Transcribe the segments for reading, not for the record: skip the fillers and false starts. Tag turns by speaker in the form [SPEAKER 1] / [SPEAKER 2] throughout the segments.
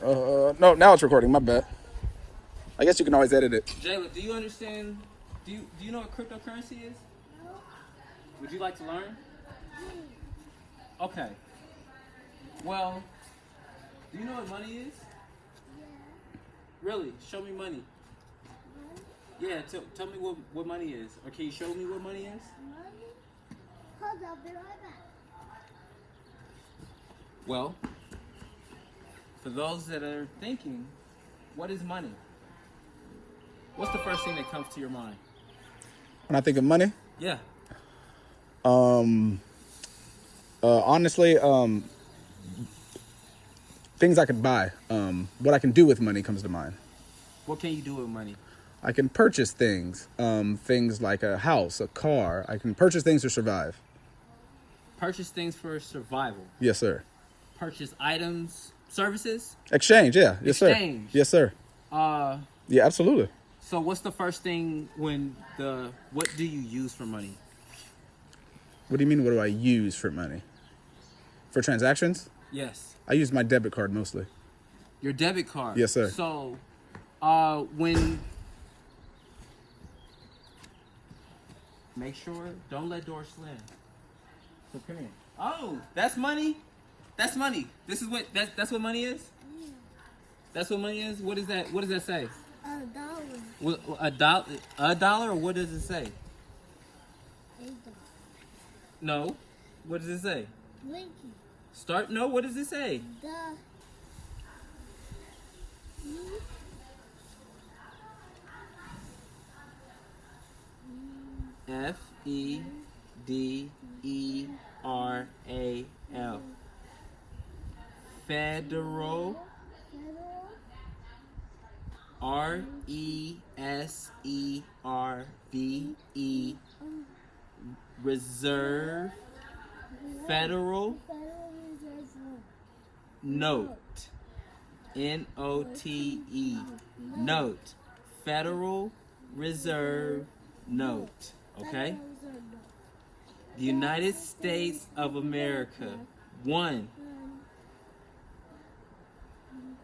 [SPEAKER 1] No, now it's recording. My bad. I guess you can always edit it.
[SPEAKER 2] Jayla, do you understand? Do you know what cryptocurrency is? Would you like to learn? Okay. Well, do you know what money is? Really? Show me money. Yeah, tell me what money is. Or can you show me what money is?
[SPEAKER 3] Hold on, be right back.
[SPEAKER 2] Well, for those that are thinking, what is money? What's the first thing that comes to your mind?
[SPEAKER 1] When I think of money,
[SPEAKER 2] Yeah.
[SPEAKER 1] honestly, things I could buy. What I can do with money comes to mind.
[SPEAKER 2] What can you do with money?
[SPEAKER 1] I can purchase things. Things like a house, a car. I can purchase things to survive.
[SPEAKER 2] Purchase things for survival.
[SPEAKER 1] Yes, sir.
[SPEAKER 2] Purchase items, services.
[SPEAKER 1] Exchange, yeah. Yes,
[SPEAKER 2] Exchange.
[SPEAKER 1] sir. Yes, sir. Yeah, absolutely.
[SPEAKER 2] So what's the first thing what do you use for money?
[SPEAKER 1] What do you mean, what do I use for money? For transactions?
[SPEAKER 2] Yes.
[SPEAKER 1] I use my debit card mostly.
[SPEAKER 2] Your debit card.
[SPEAKER 1] Yes, sir.
[SPEAKER 2] So when make sure don't let doors slam. So come here. Oh, that's money? That's money. This is what that's what money is? That's what money is? What is that? What does that say?
[SPEAKER 3] $1.
[SPEAKER 2] A dollar, or what does it say?
[SPEAKER 3] $8.
[SPEAKER 2] No. What does it say?
[SPEAKER 3] Blinky.
[SPEAKER 2] Start. No. What does it say? FEDERAL. Federal. RESERVE. Reserve. Federal Note. NOTE. Note. Federal Reserve Note. Okay? The United States of America. $1.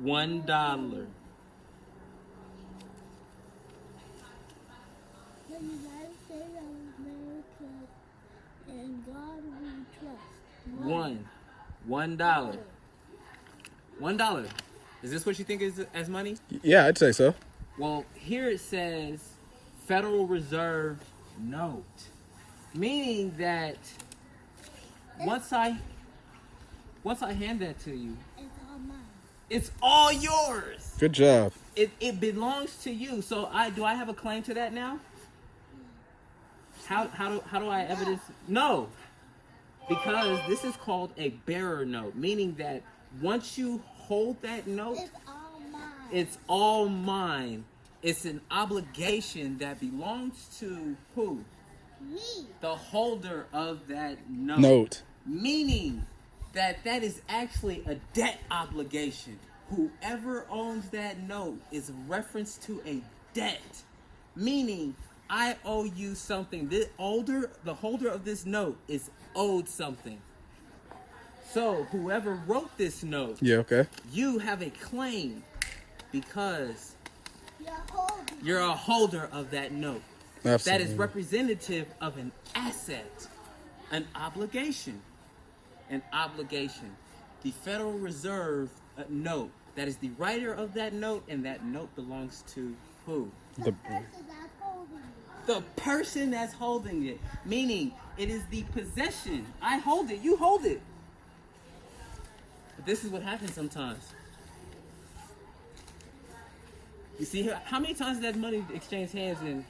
[SPEAKER 2] $1.
[SPEAKER 3] The United States of America, and God we trust.
[SPEAKER 2] $1. $1. Is this what you think is as money?
[SPEAKER 1] Yeah, I'd say so.
[SPEAKER 2] Well, here it says Federal Reserve Note, meaning that once I hand that to you,
[SPEAKER 3] It's all mine.
[SPEAKER 2] it's all yours.
[SPEAKER 1] Good job.
[SPEAKER 2] It belongs to you. So do I have a claim to that now? How do I evidence? No, because this is called a bearer note, meaning that once you hold that note,
[SPEAKER 3] It's all mine.
[SPEAKER 2] it's all mine. It's an obligation that belongs to who?
[SPEAKER 3] Me.
[SPEAKER 2] The holder of that note.
[SPEAKER 1] Note.
[SPEAKER 2] Meaning that is actually a debt obligation. Whoever owns that note is a reference to a debt. Meaning I owe you something. The holder of this note is owed something. So whoever wrote this note,
[SPEAKER 1] Yeah, okay.
[SPEAKER 2] you have a claim because
[SPEAKER 3] You're holding.
[SPEAKER 2] you're a holder of that note.
[SPEAKER 1] Absolutely.
[SPEAKER 2] That is representative of an asset, an obligation. An obligation. The Federal Reserve note, that is the writer of that note, and that note belongs to who?
[SPEAKER 3] The person that's holding it.
[SPEAKER 2] The person that's holding it. Meaning, it is the possession. I hold it, you hold it. But this is what happens sometimes. You see, how many times has that money exchanged hands and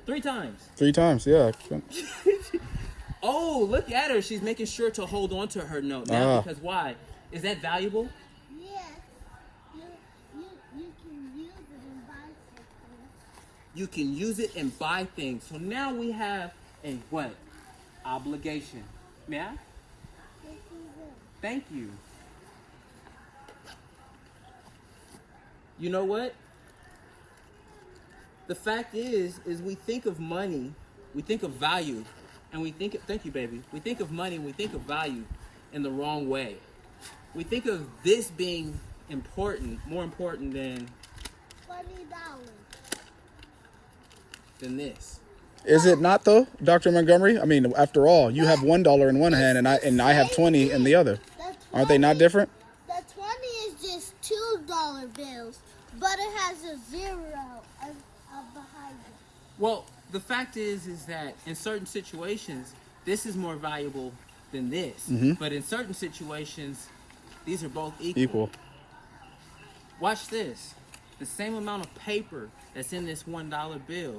[SPEAKER 2] 3 times?
[SPEAKER 1] 3 times, yeah.
[SPEAKER 2] Oh, look at her. She's making sure to hold on to her note now
[SPEAKER 1] Ah.
[SPEAKER 2] because why? Is that valuable?
[SPEAKER 3] Yes. You can use it and buy something.
[SPEAKER 2] You can use it and buy things. So now we have a what? Obligation. Yeah?
[SPEAKER 3] Yes, you will.
[SPEAKER 2] Thank you. You know what? The fact is we think of money, we think of value, and thank you, baby. We think of money and we think of value in the wrong way. we think of this being important, more important than this.
[SPEAKER 1] Is it not though, Dr. Montgomery? I mean, after all, you have $1 in one hand and I have 20 in the other. Aren't they not different?
[SPEAKER 3] The 20 is just $2 bills, but it has a zero behind it.
[SPEAKER 2] Well, the fact is that in certain situations, this is more valuable than this. But in certain situations, these are both equal. Watch this. The same amount of paper that's in this $1 bill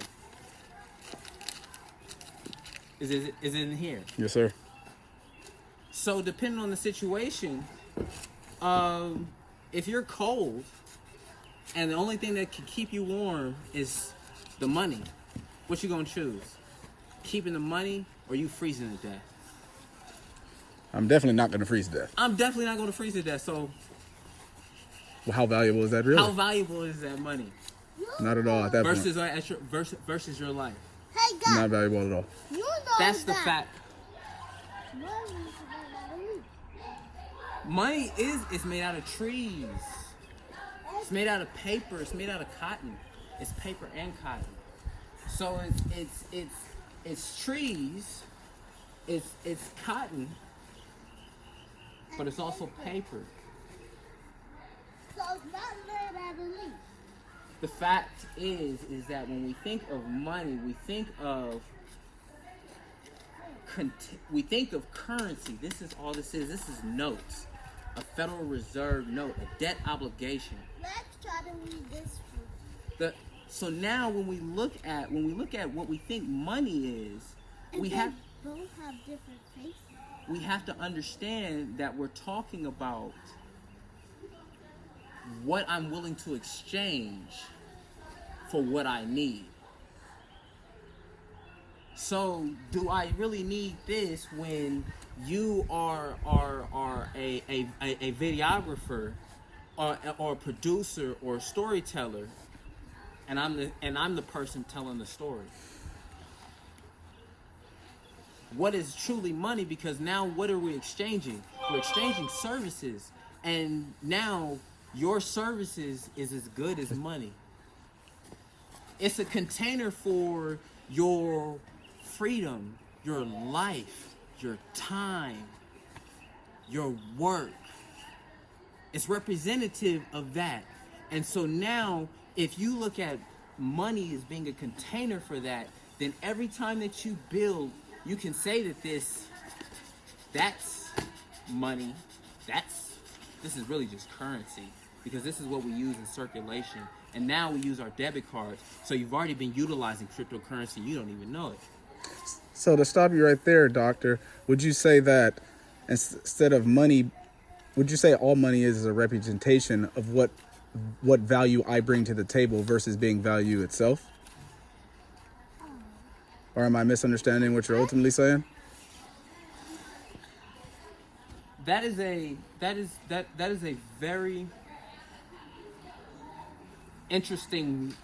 [SPEAKER 2] is in here.
[SPEAKER 1] Yes, sir.
[SPEAKER 2] So depending on the situation, if you're cold and the only thing that can keep you warm is the money, what you gonna choose? Keeping the money or you freezing to death?
[SPEAKER 1] I'm definitely not going to freeze to death.
[SPEAKER 2] I'm definitely not gonna freeze to death. So
[SPEAKER 1] Well, how valuable is that really?
[SPEAKER 2] how valuable is that money
[SPEAKER 1] Not at all at that
[SPEAKER 2] versus
[SPEAKER 1] point.
[SPEAKER 2] versus your life?
[SPEAKER 3] Hey guys,
[SPEAKER 1] Not valuable at all.
[SPEAKER 3] you know
[SPEAKER 2] That's the
[SPEAKER 3] that
[SPEAKER 2] fact. Money is made out of trees. It's made out of paper. It's made out of cotton. It's paper and cotton. So it's trees. It's cotton, but it's also paper.
[SPEAKER 3] So it's not made out of leaves.
[SPEAKER 2] The fact is that when we think of money, we think of currency. This is all this is. This is notes, a Federal Reserve note, a debt obligation.
[SPEAKER 3] Let's try to read this one.
[SPEAKER 2] So now when we look at what we think money is,
[SPEAKER 3] And
[SPEAKER 2] we
[SPEAKER 3] they
[SPEAKER 2] have
[SPEAKER 3] both have different faces.
[SPEAKER 2] we have to understand that we're talking about what I'm willing to exchange for what I need. So do I really need this when you are a videographer or a producer or a storyteller and I'm the person telling the story? What is truly money? Because now what are we exchanging? We're exchanging services, and now your services is as good as money. It's a container for your freedom, your life, your time, your work. It's representative of that. And so now, if you look at money as being a container for that, then every time that you build, you can say that that's money. This is really just currency, because this is what we use in circulation. And now we use our debit cards. So you've already been utilizing cryptocurrency. You don't even know it.
[SPEAKER 1] So to stop you right there, doctor, would you say that instead of money, would you say all money is a representation of what value I bring to the table versus being value itself? Or am I misunderstanding what you're ultimately saying?
[SPEAKER 2] That is a very interesting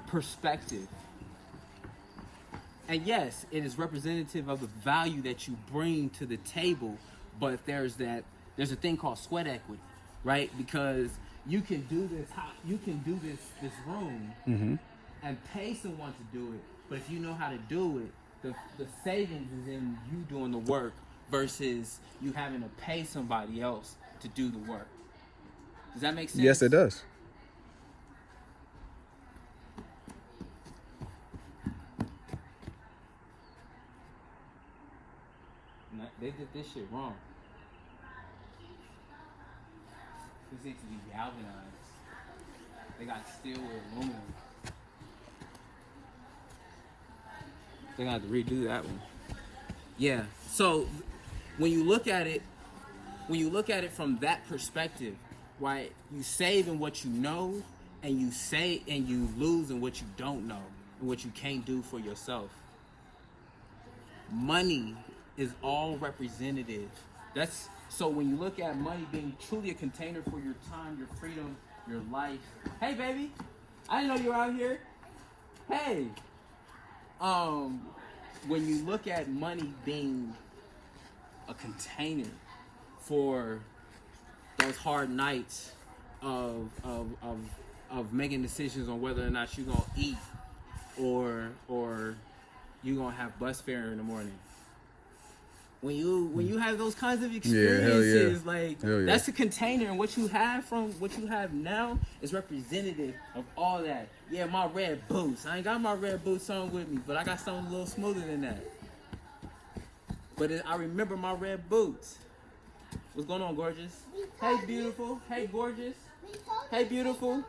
[SPEAKER 2] perspective. And yes, it is representative of the value that you bring to the table, but there's a thing called sweat equity, right? Because you can do this room and pay someone to do it, but if you know how to do it, the savings is in you doing the work versus you having to pay somebody else to do the work. Does that make sense?
[SPEAKER 1] Yes, it does.
[SPEAKER 2] They did this shit wrong. This needs to be galvanized. They got steel with aluminum. They're gonna have to redo that one. Yeah. So when you look at it from that perspective, right? You save in what you know, and you lose in what you don't know and what you can't do for yourself. Money is all representative. So when you look at money being truly a container for your time, your freedom, your life. Hey baby, I didn't know you were out here. Hey. When you look at money being a container for those hard nights of making decisions on whether or not you're gonna eat or you're gonna have bus fare in the morning. When you have those kinds of experiences, like
[SPEAKER 1] Hell yeah.
[SPEAKER 2] that's the container, and what you have now is representative of all that. Yeah, my red boots. I ain't got my red boots on with me, but I got something a little smoother than that. But I remember my red boots. What's going on, gorgeous? Hey, beautiful. Hey, gorgeous. Hey, beautiful.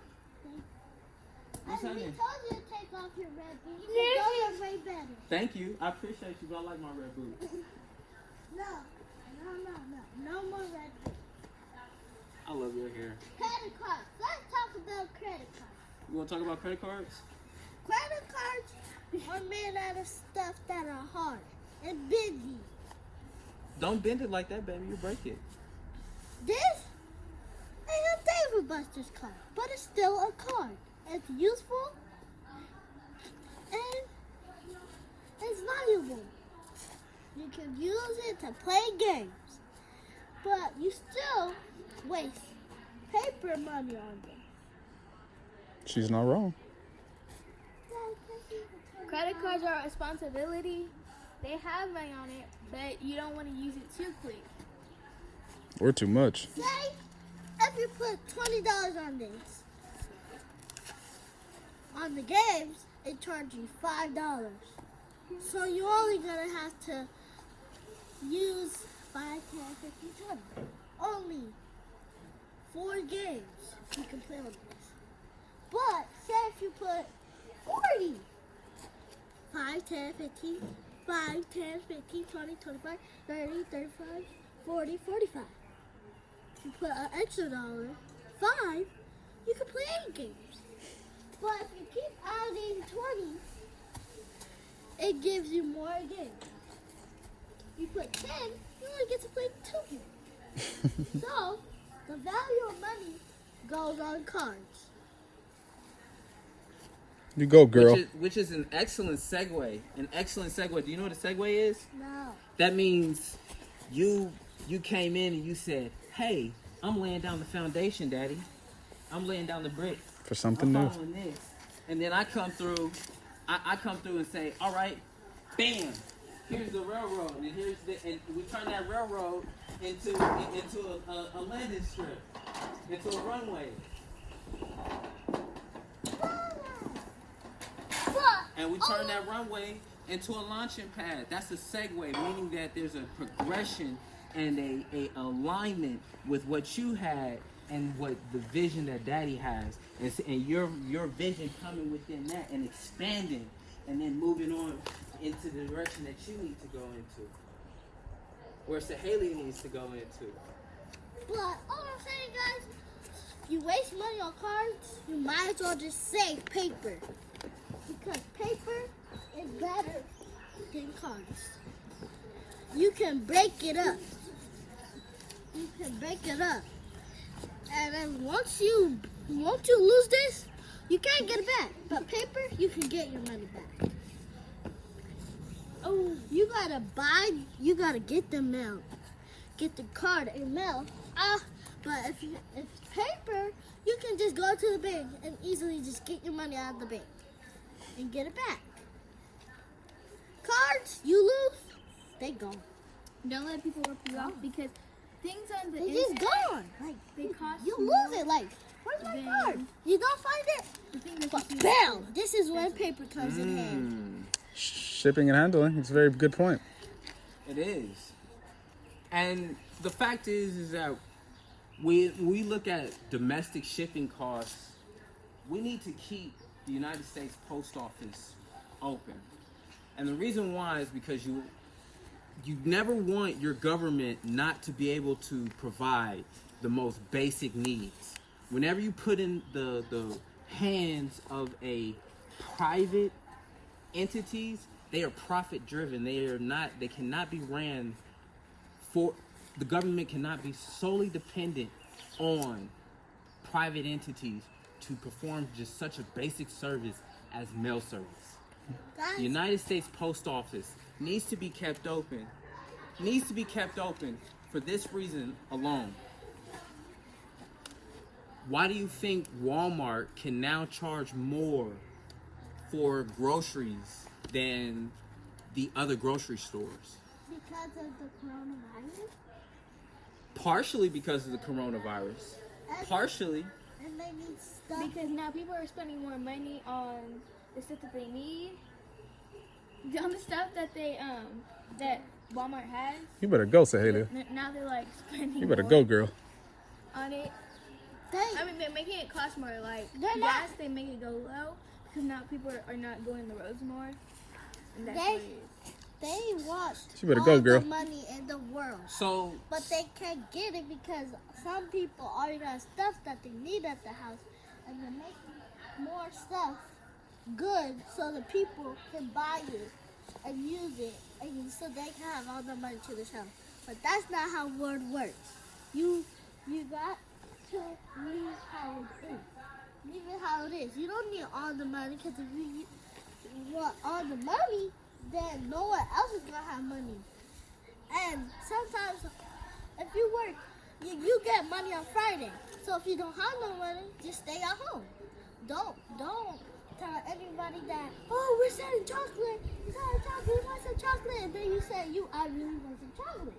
[SPEAKER 2] What's
[SPEAKER 3] We
[SPEAKER 2] happening?
[SPEAKER 3] told you to take off your red boots. Those are way better.
[SPEAKER 2] Thank you. I appreciate you, but I like my red boots.
[SPEAKER 3] No more red boots.
[SPEAKER 2] I love your hair.
[SPEAKER 3] Credit cards. Let's talk about credit cards.
[SPEAKER 2] You want to talk about credit cards?
[SPEAKER 3] Credit cards are made out of stuff that are hard and bendy.
[SPEAKER 2] Don't bend it like that, baby. You break it.
[SPEAKER 3] This is a David Buster's card, but it's still a card. It's useful and it's valuable. You can use it to play games, but you still waste paper money on them.
[SPEAKER 1] She's not wrong.
[SPEAKER 4] Credit cards are a responsibility. They have money on it, but you don't want to use it too quick.
[SPEAKER 1] Or too much.
[SPEAKER 3] Say, if you put $20 on this, on the games, it charges you $5. So you're only gonna have to use 5, 10, 15, 20. Only 4 games you can play on this. But say if you put 40, 5, 10, 15, 5, 10, 15, 20, 25, 30, 35, 40, 45. If you put an extra $1, 5, you can play 8 games. But if you keep adding 20, it gives you more games. You put 10, you only get to play 2 games. So, the value of money goes on cards.
[SPEAKER 1] You go, girl.
[SPEAKER 2] Which is an excellent segue. An excellent segue. Do you know what a segue is?
[SPEAKER 3] No.
[SPEAKER 2] That means you came in and you said, "Hey, I'm laying down the foundation, Daddy. I'm laying down the bricks
[SPEAKER 1] For something
[SPEAKER 2] I'm
[SPEAKER 1] new.
[SPEAKER 2] following this." And then I come through. I come through and say, "All right, bam. Here's the railroad, and and we turn that railroad into a landing strip, into a runway." And we turn that runway into a launching pad. That's a segue, meaning that there's a progression and a alignment with what you had and what the vision that Daddy has, and your vision coming within that and expanding, and then moving on into the direction that you need to go into, where Sahaley needs to go into.
[SPEAKER 3] But all I'm saying, guys, if you waste money on cards, you might as well just save paper. Because paper is better than cards. You can break it up. And then once you lose this, you can't get it back. But paper, you can get your money back. Oh, you gotta get the mail. Get the card and mail. But if it's paper, you can just go to the bank and easily just get your money out of the bank and get it back. Cards, you lose, they gone.
[SPEAKER 4] Don't let people rip you off because things on the
[SPEAKER 3] They just
[SPEAKER 4] internet,
[SPEAKER 3] gone. Like
[SPEAKER 4] they cost
[SPEAKER 3] you
[SPEAKER 4] more
[SPEAKER 3] lose it. Like where's my
[SPEAKER 4] than
[SPEAKER 3] card? You don't find it.
[SPEAKER 4] the thing that
[SPEAKER 3] But
[SPEAKER 4] you see.
[SPEAKER 3] bam! This is when paper comes in hand.
[SPEAKER 1] Shipping and handling. It's a very good point.
[SPEAKER 2] It is. And the fact is that we look at domestic shipping costs, we need to keep the United States Post Office open. And the reason why is because you never want your government not to be able to provide the most basic needs. Whenever you put in the hands of a private entities, they are profit driven. They cannot be ran for, the government cannot be solely dependent on private entities to perform just such a basic service as mail service.
[SPEAKER 3] Guys,
[SPEAKER 2] The United States Post Office needs to be kept open for this reason alone. Why do you think Walmart can now charge more for groceries than the other grocery stores?
[SPEAKER 3] Because of the coronavirus.
[SPEAKER 2] Partially because of the coronavirus. Partially.
[SPEAKER 3] And they need stuff.
[SPEAKER 4] Because now people are spending more money on the stuff that they need. On the stuff that they that Walmart has.
[SPEAKER 1] You better go, Sahela.
[SPEAKER 4] Now they're like spending
[SPEAKER 1] You better
[SPEAKER 4] more
[SPEAKER 1] go, girl.
[SPEAKER 4] on it.
[SPEAKER 3] They,
[SPEAKER 4] I mean, they're making it cost more. Like
[SPEAKER 3] They're
[SPEAKER 4] gas,
[SPEAKER 3] not-
[SPEAKER 4] they make it go low because now people are not going the roads more. And that's
[SPEAKER 3] They-
[SPEAKER 4] what it is.
[SPEAKER 3] they want
[SPEAKER 1] You better
[SPEAKER 3] all
[SPEAKER 1] go, girl.
[SPEAKER 3] the money in the world.
[SPEAKER 2] So
[SPEAKER 3] But they can't get it because some people already got stuff that they need at the house. And they're making more stuff good so the people can buy it and use it. And so they can have all the money to themselves. But that's not how word works. You got to leave how it is. Leave it how it is. You don't need all the money because if you want all the money, then no one else is going to have money. And sometimes if you work, you get money on Friday. So if you don't have no money, just stay at home. Don't tell everybody that, oh, we're selling chocolate. We're selling chocolate. We want some chocolate. And then you say, I really want some chocolate.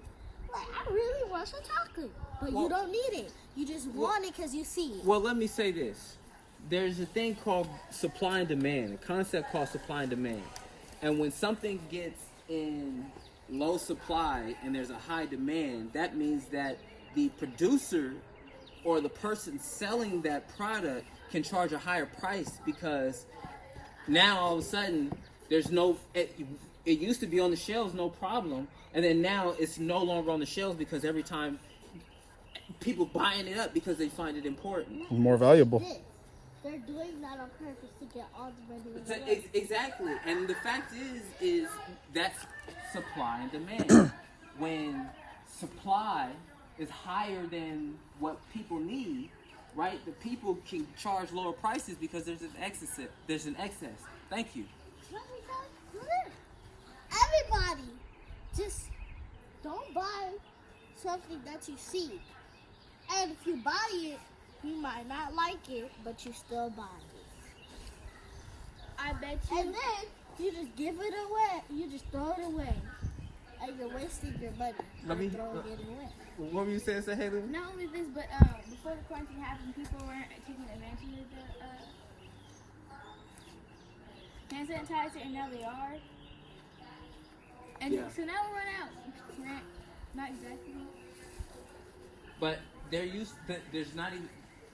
[SPEAKER 3] Like, I really want some chocolate. But
[SPEAKER 2] Well-
[SPEAKER 3] you don't need it. You just want it because you see it.
[SPEAKER 2] well, let me say this. There's a thing called supply and demand, a concept called supply and demand. And when something gets in low supply and there's a high demand, that means that the producer or the person selling that product can charge a higher price because now all of a sudden there's no, it used to be on the shelves, no problem. And then now it's no longer on the shelves because every time people buying it up because they find it important.
[SPEAKER 1] More valuable.
[SPEAKER 3] This. They're doing that on purpose to get all the money in the world.
[SPEAKER 2] Exactly, and the fact is that's supply and demand. When supply is higher than what people need, right? The people can charge lower prices because there's an excess. There's an excess. Thank you.
[SPEAKER 3] Let me tell you, everybody, just don't buy something that you see. And if you buy it, you might not like it, but you still buy it.
[SPEAKER 4] I bet you.
[SPEAKER 3] And then you just give it away. You just throw it away. And you're wasting your money by
[SPEAKER 2] Let me-
[SPEAKER 3] throwing it away.
[SPEAKER 2] What were you saying, Haley?
[SPEAKER 4] Not only this, but before the quarantine happened, people weren't taking advantage of the hand sanitizer, and now they are. And
[SPEAKER 2] Yeah.
[SPEAKER 4] so now we're run out. Not exactly.
[SPEAKER 2] But there's not even,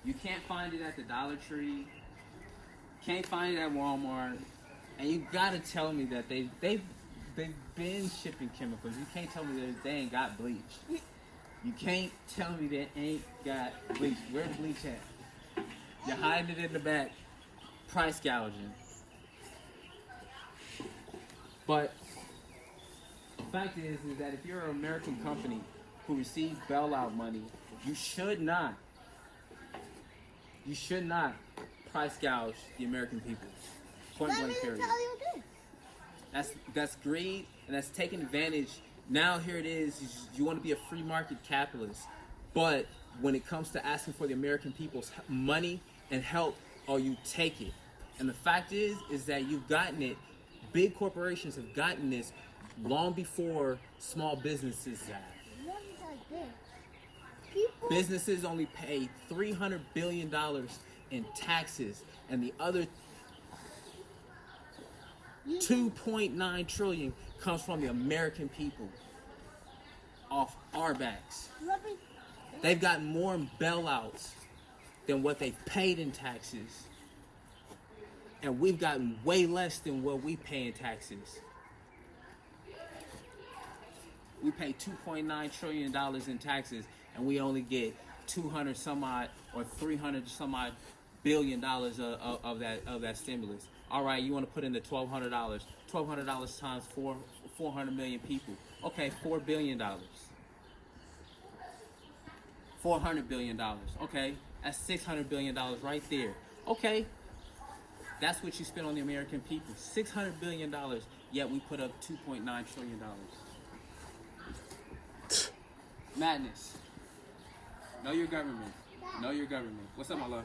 [SPEAKER 2] you can't find it at the Dollar Tree, can't find it at Walmart, and you gotta tell me that they've been shipping chemicals. You can't tell me that they ain't got bleach. You can't tell me they ain't got bleach. Where's the bleach at? You're hiding it in the back, price gouging. But the fact is that if you're an American company who receives bailout money, you should not price gouge the American people. Point
[SPEAKER 3] Let me
[SPEAKER 2] blank
[SPEAKER 3] tell
[SPEAKER 2] period.
[SPEAKER 3] you this.
[SPEAKER 2] That's greed, and that's taking advantage. Now here it is. You want to be a free market capitalist, but when it comes to asking for the American people's money and help, or you take it. And the fact is that you've gotten it. Big corporations have gotten this long before small businesses have.
[SPEAKER 3] Let me tell you this. People,
[SPEAKER 2] Businesses only pay $300 billion in taxes, and the other
[SPEAKER 3] you
[SPEAKER 2] 2.9 trillion comes from the American people off our backs.
[SPEAKER 3] let me
[SPEAKER 2] They've gotten more in bailouts than what they've paid in taxes. And we've gotten way less than what we pay in taxes. We pay $2.9 trillion in taxes, and we only get 200 some odd or 300 some odd billion dollars of that stimulus. All right, you want to put in the $1,200. $1,200 times 400 million people. Okay, $4 billion. $400 billion. Okay, that's $600 billion right there. Okay, that's what you spend on the American people. $600 billion, yet we put up $2.9 trillion. Madness. Know your government. Know your government. What's up, my love?